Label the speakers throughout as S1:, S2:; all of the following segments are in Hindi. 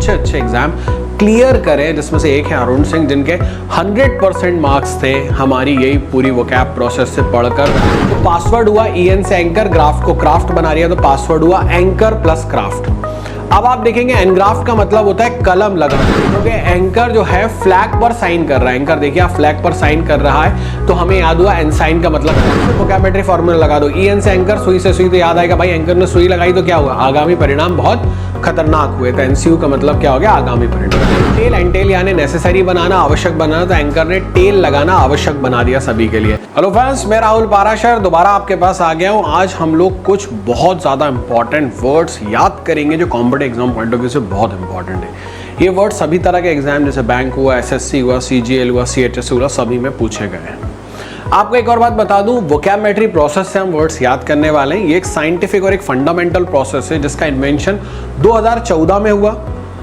S1: अच्छे अच्छे एग्जाम क्लियर करे, जिसमें से एक है अरुण सिंह, जिनके 100% मार्क्स थे हमारी यही पूरी वोकैब प्रोसेस से पढ़कर। तो पासवर्ड हुआ EN से एंकर, ग्राफ्ट को क्राफ्ट बना रही है तो पासवर्ड हुआ एंकर प्लस क्राफ्ट। अब आप देखेंगे एनग्राफ्ट का मतलब होता है कलम लगाना, क्योंकि एंकर जो है फ्लैग पर साइन कर रहा है। एंकर देखिए आप फ्लैग पर साइन कर रहा है, तो हमें याद हुआ एनसाइन का मतलब। वोकैबुलरी फॉर्मूला लगा दो, EN से एंकर, सुई से सुई, तो याद आएगा भाई एंकर ने सुई लगाई तो क्या हुआ, आगामी परिणाम बहुत खतरनाक हुए। तो NCU का मतलब क्या हो गया, आगामी परिणाम। टेल एंटेल यानी नेसेसरी बनाना, आवश्यक बनाना, तो एंकर ने टेल लगाना आवश्यक बना दिया सभी के लिए। हेलो फ्रेंड्स, मैं राहुल पाराशर दोबारा आपके पास आ गया हूँ। आज हम लोग कुछ बहुत ज्यादा इंपॉर्टेंट वर्ड्स याद करेंगे जो competitive exam point of view से बहुत इंपॉर्टेंट है। ये वर्ड सभी तरह के एग्जाम जैसे बैंक हुआ, SSC हुआ, CGL हुआ, CHS हुआ, सभी में पूछे गए हैं। आपको एक और बात बता दूं, वोकैबुलरी प्रोसेस से हम वर्ड्स याद करने वाले हैं। ये एक साइंटिफिक और एक फंडामेंटल प्रोसेस है जिसका इन्वेंशन 2014 में हुआ।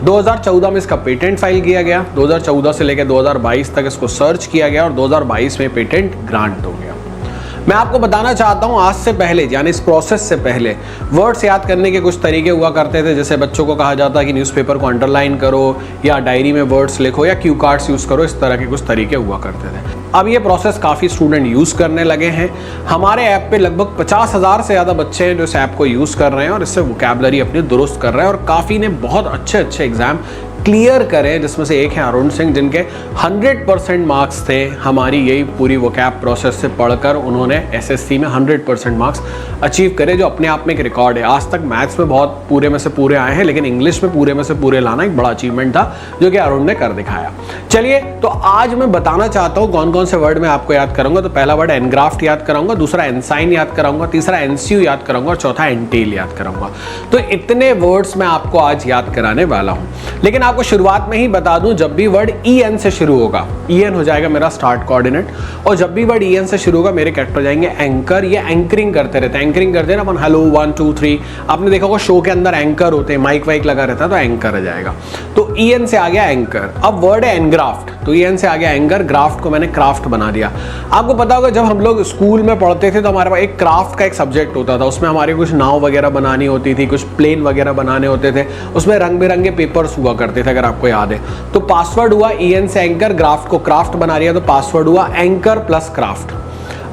S1: 2014 में इसका पेटेंट फाइल किया गया, 2014 से लेकर 2022 तक इसको सर्च किया गया और 2022 में पेटेंट ग्रांट हो गया। मैं आपको बताना चाहता हूं, आज से पहले यानी इस प्रोसेस से पहले वर्ड्स याद करने के कुछ तरीके हुआ करते थे। जैसे बच्चों को कहा जाता है कि न्यूज़पेपर को अंडरलाइन करो या डायरी में वर्ड्स लिखो या क्यू कार्ड्स यूज करो, इस तरह के कुछ तरीके हुआ करते थे। अब ये प्रोसेस काफ़ी स्टूडेंट यूज़ करने लगे हैं। हमारे ऐप पे लगभग 50,000 से ज़्यादा बच्चे हैं जो इस ऐप को यूज़ कर रहे हैं और इससे वोकैबुलरी अपनी दुरुस्त कर रहे हैं, और काफ़ी ने बहुत अच्छे अच्छे एग्जाम क्लियर करें, जिसमें से एक है अरुण सिंह, जिनके 100% मार्क्स थे हमारी यही पूरी वोकैब प्रोसेस से पढ़कर। उन्होंने SSC में 100% मार्क्स अचीव करे, जो अपने आप में एक रिकॉर्ड है। आज तक मैथ्स में बहुत पूरे में से पूरे आए हैं, लेकिन इंग्लिश में पूरे में से पूरे लाना एक बड़ा अचीवमेंट था जो कि अरुण ने कर दिखाया। चलिए, तो आज मैं बताना चाहता हूँ कौन कौन से वर्ड मैं आपको याद करूंगा। तो पहला वर्ड एनग्राफ्ट याद कराऊंगा, दूसरा एनसाइन याद कराऊंगा, तीसरा NCU याद कराऊंगा और चौथा एंटेल याद कराऊंगा। तो इतने वर्ड्स मैं आपको आज याद कराने वाला हूँ। लेकिन आपको शुरुआत में ही बता दूं, जब भी वर्ड EN से शुरू होगा, EN हो जाएगा मेरा स्टार्ट कोऑर्डिनेट, और जब भी वर्ड EN से शुरू होगा मेरे कैरेक्टर हो जाएंगे एंकर। ये एंकरिंग करते रहते हैं, एंकरिंग करते हैं ना अपन, हेलो 1 2 3। आपने देखा होगा शो के अंदर एंकर होते हैं, माइक वाइक लगा रहता है, तो एंकर आ जाएगा। तो EN से आ गया एंकर। अब वर्ड है एनग्राफ्ट, तो EN से आ गया एंकर, ग्राफ्ट को मैंने क्राफ्ट बना दिया। आपको पता होगा जब हम लोग स्कूल में पढ़ते थे तो हमारे पास एक क्राफ्ट का एक सब्जेक्ट होता था, उसमें हमारे कुछ नाव वगैरह बनानी होती थी, कुछ प्लेन वगैरह बनाने होते थे, उसमें रंग बिरंगे पेपर्स हुआ करते थे, अगर आपको याद है। तो पासवर्ड हुआ EN से एंकर, ग्राफ्ट को क्राफ्ट बना रही है तो पासवर्ड हुआ एंकर प्लस क्राफ्ट।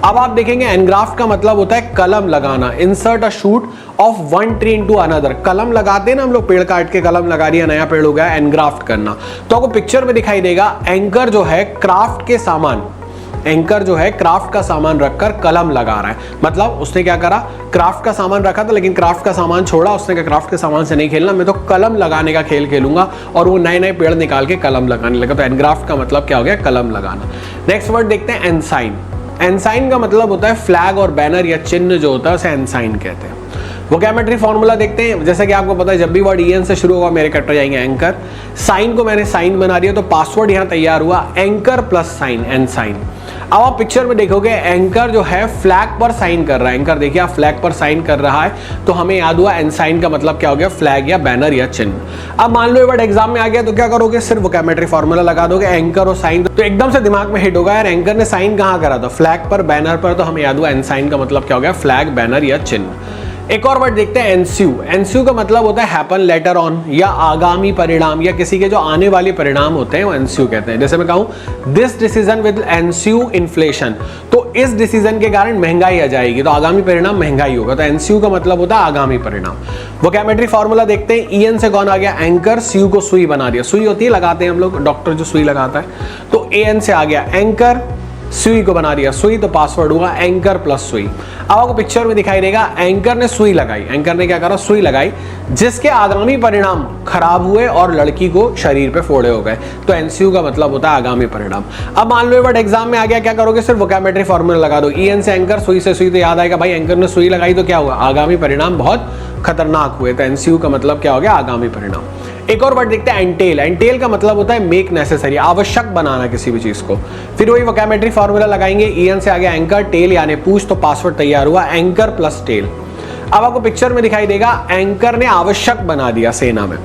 S1: अब आप देखेंगे एनग्राफ्ट का मतलब होता है कलम लगाना, insert a shoot of one tree into another. कलम लगाते हैं ना हम लोग, पेड़ काट के कलम लगा रही है, नया पेड़ हो गया, एनग्राफ्ट करना। तो आपको पिक्चर में दिखाई देगा एंकर जो है क्राफ्ट के सामान, एंकर जो है क्राफ्ट का सामान रखकर कलम लगा रहा है। मतलब उसने क्या करा, क्राफ्ट का सामान रखा था लेकिन क्राफ्ट का सामान छोड़ा, उसने कहा क्राफ्ट के सामान से नहीं खेलना, मैं तो कलम लगाने का खेल खेलूंगा, और वो नए नए पेड़ निकाल के कलम लगाने लगा। तो एनग्राफ्ट का मतलब क्या हो गया, कलम लगाना। नेक्स्ट वर्ड देखते हैं एनसाइन। एनसाइन का मतलब होता है फ्लैग और बैनर या चिन्ह जो होता है उसे एनसाइन कहते हैं। वोकैबुलरी फॉर्मूला देखते हैं। जैसे कि आपको पता है जब भी वर्ड EN से शुरू होगा मेरे कैरेक्टर जाएंगे एंकर। साइन को मैंने साइन बना दिया तो पासवर्ड यहाँ तैयार हुआ एंकर प्लस साइन, एनसाइन। अब आप पिक्चर में देखोगे एंकर जो है फ्लैग पर साइन कर रहा है। एंकर देखिए आप फ्लैग पर साइन कर रहा है, तो हमें याद हुआ एनसाइन का मतलब क्या हो गया, फ्लैग या बैनर या चिन्ह। अब मान लो ये वर्ड एग्जाम में आ गया तो क्या करोगे, सिर्फ वोकैबुलरी फॉर्मूला लगा दोगे एंकर और साइन, तो एकदम से दिमाग में हिट होगा यार एंकर ने साइन कहाँ करा था, फ्लैग पर, बैनर पर, तो हमें याद हुआ एनसाइन का मतलब क्या हो गया, फ्लैग, बैनर या चिन्ह। एक और वर्ड देखते हैं NCU। NCU का मतलब होता है हैपन लेटर ऑन, या आगामी परिणाम, या किसी के जो आने वाले परिणाम होते हैं वो NCU कहते हैं। जैसे मैं कहूं this decision with NCU inflation, तो इस डिसीजन के कारण महंगाई आ जाएगी, तो आगामी परिणाम महंगाई होगा। तो NCU का मतलब होता है आगामी परिणाम। वोकैबुलरी फॉर्मूला देखते हैं। EN से कौन आ गया, एंकर, CU को सुई बना दिया। सुई होती है, लगाते हैं हम लोग, डॉक्टर जो सुई लगाता है, तो AN से आ गया एंकर, सुई को बना दिया सुई, तो पासवर्ड हुआ एंकर प्लस सुई। अब आपको पिक्चर में दिखाई देगा एंकर ने सुई लगाई, एंकर ने क्या करा, सुई लगाई, जिसके आगामी परिणाम खराब हुए और लड़की को शरीर पे फोड़े हो गए। तो NCU का मतलब होता है आगामी परिणाम। अब मान लो वर्ड एग्जाम में आ गया, क्या करोगे, सिर्फ वोकैबुलरी फॉर्मूला लगा दो। EN से एंकर, सुई से सुई, तो याद आएगा भाई एंकर ने सुई लगाई तो क्या हुआ, आगामी परिणाम बहुत खतरनाक हुए। तो NCU का मतलब क्या हो गया, आगामी परिणाम। एक और वर्ड देखते हैं एंटेल। एंटेल का मतलब होता है मेक नेसेसरी, आवश्यक बनाना किसी भी चीज को। फिर वही वोकैबुलरी फॉर्मूला लगाएंगे। EN से आ गया एंकर, टेल यानी पूछ, तो पासवर्ड तैयार हुआ एंकर प्लस टेल। अब आपको पिक्चर में दिखाई देगा एंकर ने आवश्यक बना दिया सेना में।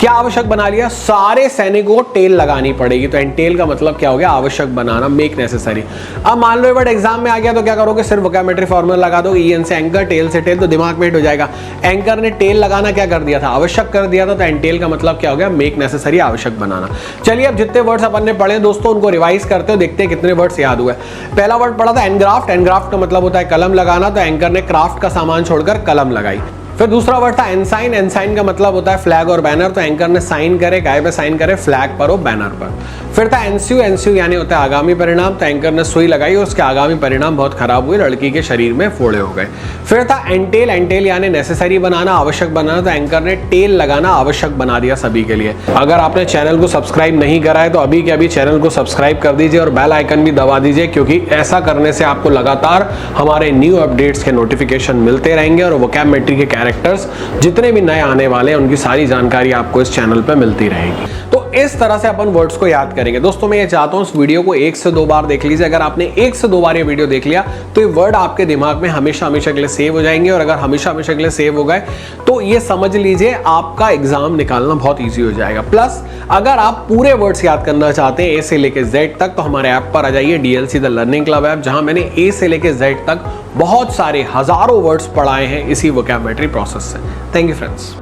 S1: क्या आवश्यक बना लिया, सारे सैनिकों को टेल लगानी पड़ेगी। तो एंटेल का मतलब क्या हो गया, आवश्यक बनाना, मेक नेसेसरी। अब मान लो ये वर्ड एग्जाम में आ गया तो क्या करोगे, सिर्फ वोकैबुलरी फॉर्मूला लगा दो, ईएन से एंकर, टेल से टेल, तो दिमाग में हिट हो जाएगा। एंकर ने टेल लगाना क्या कर दिया था, आवश्यक कर दिया था, तो एंटेल का मतलब क्या हो गया, मेक नेसेसरी, आवश्यक बनाना। चलिए अब जितने वर्ड्स अपन ने पढ़े दोस्तों उनको रिवाइज करते हो, देखते हैं कितने वर्ड्स याद हुए। पहला वर्ड पढ़ा था एनग्राफ्ट, एनग्राफ्ट का मतलब होता है कलम लगाना, तो एंकर ने क्राफ्ट का सामान छोड़कर कलम लगाई। फिर दूसरा वर्ड था एनसाइन, एनसाइन का मतलब होता है फ्लैग और बैनर, तो एंकर ने साइन करे, गाय पे साइन करे, फ्लैग पर और बैनर पर। फिर था एनस्यू, एनस्यू यानी होता है आगामी परिणाम, तो एंकर ने सुई लगाई और उसके आगामी परिणाम बहुत खराब हुए, लड़की के शरीर में फोड़े हो गए। फिर था एंटेल, एंटेल यानी नेसेसरी बनाना, आवश्यक बनाना, तो एंकर ने टेल लगाना आवश्यक बना दिया सभी के लिए। अगर आपने चैनल को सब्सक्राइब नहीं करा है तो अभी के अभी चैनल को सब्सक्राइब कर दीजिए और बेल आइकन भी दबा दीजिए, क्योंकि ऐसा करने से आपको लगातार हमारे न्यू अपडेट्स के नोटिफिकेशन मिलते रहेंगे और वोकैबुलरी के कैरेक्टर्स जितने भी नए आने वाले हैं उनकी सारी जानकारी आपको इस चैनल पे मिलती रहेगी। तो इस तरह से अपन वर्ड्स को याद करेंगे। दोस्तों मैं ये चाहता हूं इस वीडियो को 1 से 2 बार देख लीजिए। अगर आपने 1 से 2 बार ये वीडियो देख लिया तो ये वर्ड आपके दिमाग में हमेशा हमेशा के लिए सेव हो जाएंगे, और अगर हमेशा हमेशा के लिए सेव हो गए तो ये समझ लीजिए आपका एग्जाम निकालना बहुत ईजी हो जाएगा। प्लस अगर आप पूरे वर्ड्स याद करना चाहते हैं ए से लेके जेड तक, तो हमारे ऐप पर आ जाइए, DLC the learning club app, जहां मैंने ए से लेके जेड तक बहुत सारे हजारों वर्ड्स पढ़ाए हैं इसी वोकैबुलरी प्रोसेस से। Thank you friends.